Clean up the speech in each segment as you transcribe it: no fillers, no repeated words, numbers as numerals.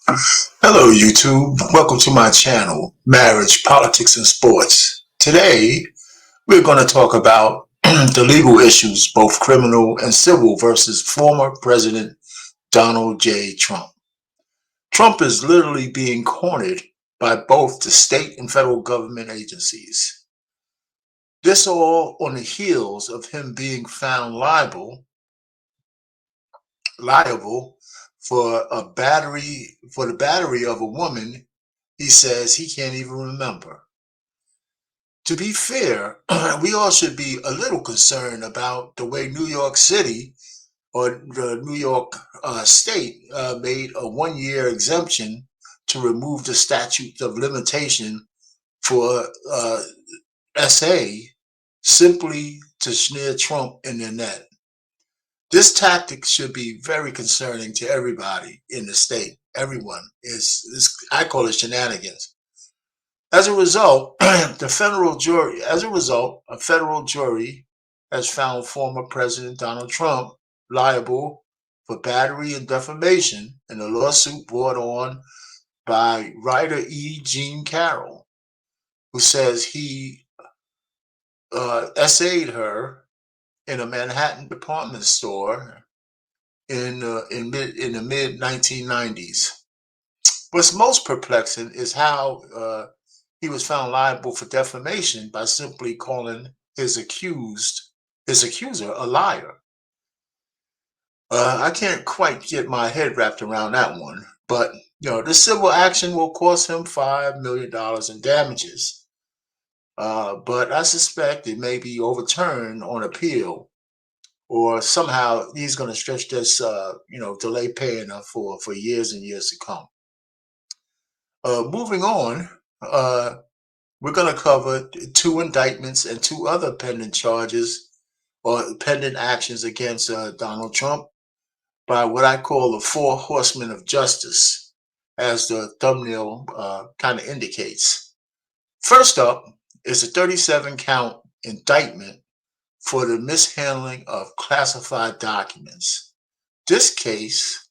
Hello, YouTube. Welcome to my channel, Marriage, Politics, and Sports. Today, we're going to talk about the legal issues, both criminal and civil, versus former President Donald J. Trump. Trump is literally being cornered by both the state and federal government agencies. This all on the heels of him being found liable for the battery of a woman he says he can't even remember. To be fair, we all should be a little concerned about the way New York City or the New York state made a 1 year exemption to remove the statute of limitation for SA simply to smear Trump in the net. This tactic should be very concerning to everybody in the state. Everyone is I call it shenanigans. As a result, a federal jury has found former President Donald Trump liable for battery and defamation in a lawsuit brought on by writer E. Jean Carroll, who says he essayed her in a Manhattan department store in the mid 1990s. What's most perplexing is how he was found liable for defamation by simply calling his accuser a liar. I can't quite get my head wrapped around that one, but this civil action will cost him $5 million in damages. But I suspect it may be overturned on appeal, or somehow he's going to stretch this, delay paying for years and years to come. Moving on, we're going to cover two indictments and two other pending charges or pending actions against Donald Trump by what I call the four horsemen of justice, as the thumbnail kind of indicates. First up is a 37-count indictment for the mishandling of classified documents. This case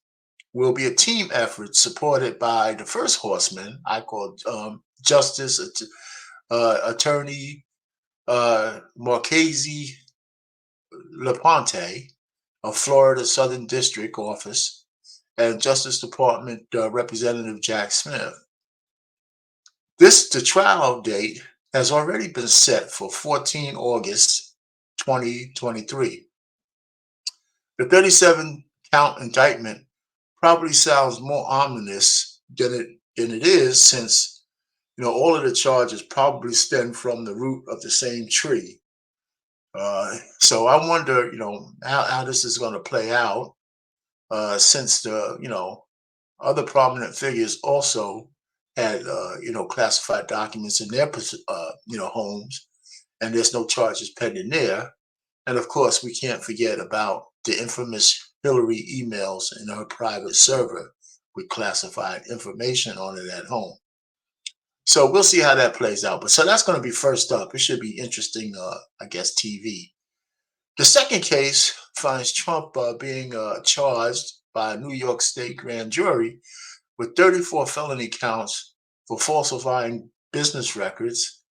will be a team effort supported by the first horseman, I call Justice Attorney Marchese Laponte of Florida Southern District Office and Justice Department Representative Jack Smith. The trial date has already been set for 14 August 2023. The 37-count indictment probably sounds more ominous than it is, since all of the charges probably stem from the root of the same tree. So I wonder, how this is going to play out, since the other prominent figures also had classified documents in their homes, and there's no charges pending there. And of course, we can't forget about the infamous Hillary emails in her private server with classified information on it at home. So we'll see how that plays out. But so that's going to be first up. It should be interesting, I guess, TV. The second case finds Trump being charged by a New York State grand jury with 34 felony counts for falsifying business records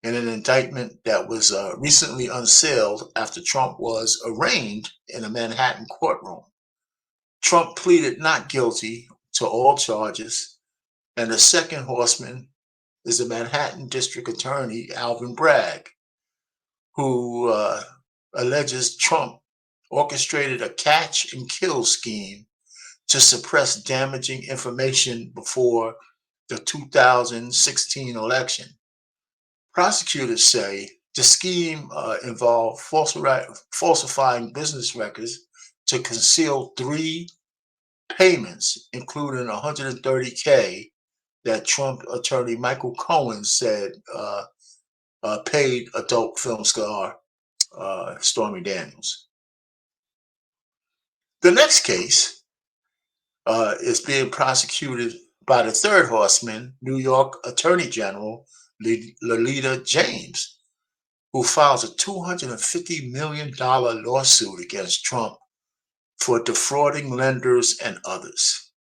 in an indictment that was recently unsealed after Trump was arraigned in a Manhattan courtroom. Trump pleaded not guilty to all charges, and the second horseman is the Manhattan District Attorney Alvin Bragg, who alleges Trump orchestrated a catch and kill scheme to suppress damaging information before the 2016 election. Prosecutors say the scheme involved falsifying business records to conceal three payments, including $130K that Trump attorney Michael Cohen said paid adult film star Stormy Daniels. The next case is being prosecuted by the third horseman, New York Attorney General Lolita James, who files a $250 million lawsuit against Trump for defrauding lenders and others.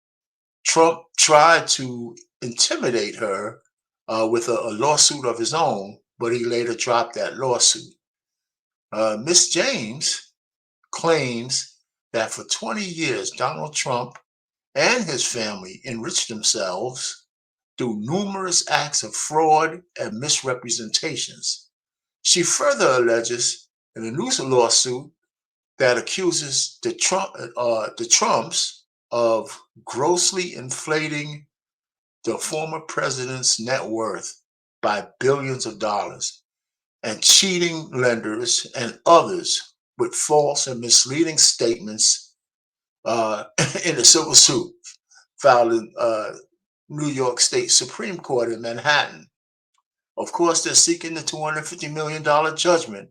Trump tried to intimidate her with a lawsuit of his own, but he later dropped that lawsuit. Miss James claims that for 20 years, Donald Trump and his family enriched themselves through numerous acts of fraud and misrepresentations. She further alleges in a new lawsuit that accuses the Trumps of grossly inflating the former president's net worth by billions of dollars and cheating lenders and others with false and misleading statements uh, in a civil suit filed in New York State Supreme Court in Manhattan. Of course, they're seeking the $250 million judgment,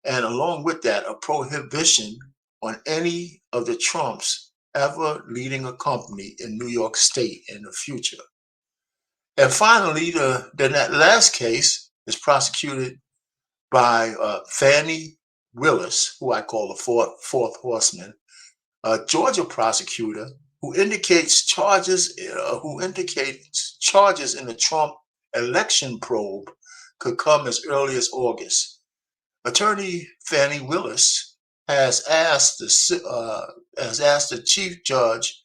and along with that, a prohibition on any of the Trumps ever leading a company in New York State in the future. And finally, that last case is prosecuted by Fannie Willis, who I call the fourth horseman, a Georgia prosecutor who indicates charges in the Trump election probe could come as early as August. Attorney Fannie Willis has asked the chief judge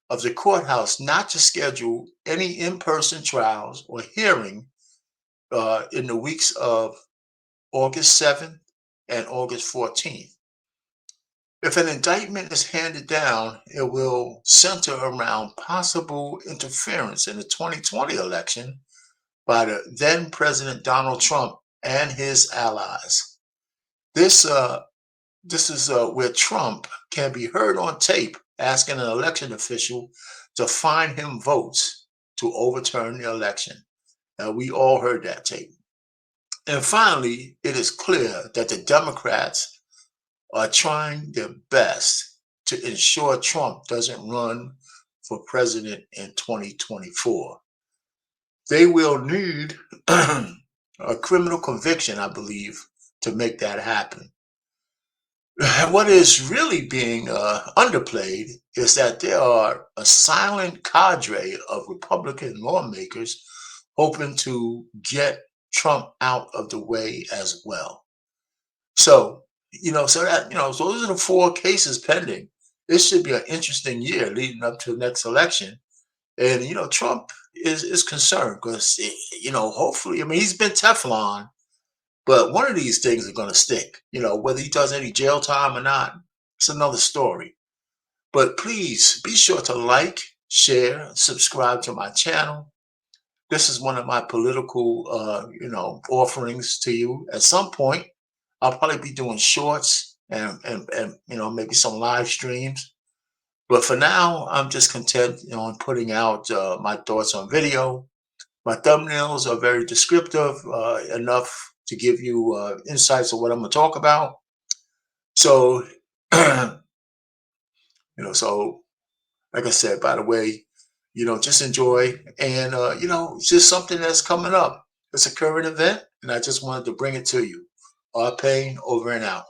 of the courthouse not to schedule any in-person trials or hearing in the weeks of August 7th and August 14th. If an indictment is handed down, it will center around possible interference in the 2020 election by the then President Donald Trump and his allies. This this is where Trump can be heard on tape asking an election official to find him votes to overturn the election. Now, we all heard that tape. And finally, it is clear that the Democrats are trying their best to ensure Trump doesn't run for president in 2024. They will need a criminal conviction, I believe, to make that happen. What is really being underplayed is that there are a silent cadre of Republican lawmakers hoping to get Trump out of the way as well. So, so those are the four cases pending. This should be an interesting year leading up to the next election. And, Trump is concerned because, hopefully, I mean, he's been Teflon, but one of these things are going to stick. Whether he does any jail time or not, it's another story. But please be sure to like, share, subscribe to my channel. This is one of my political, offerings to you. At some point, I'll probably be doing shorts and maybe some live streams. But for now, I'm just content on putting out my thoughts on video. My thumbnails are very descriptive, enough to give you insights of what I'm going to talk about. So, so like I said, by the way, just enjoy. And, it's just something that's coming up. It's a current event, and I just wanted to bring it to you. Pain over and out.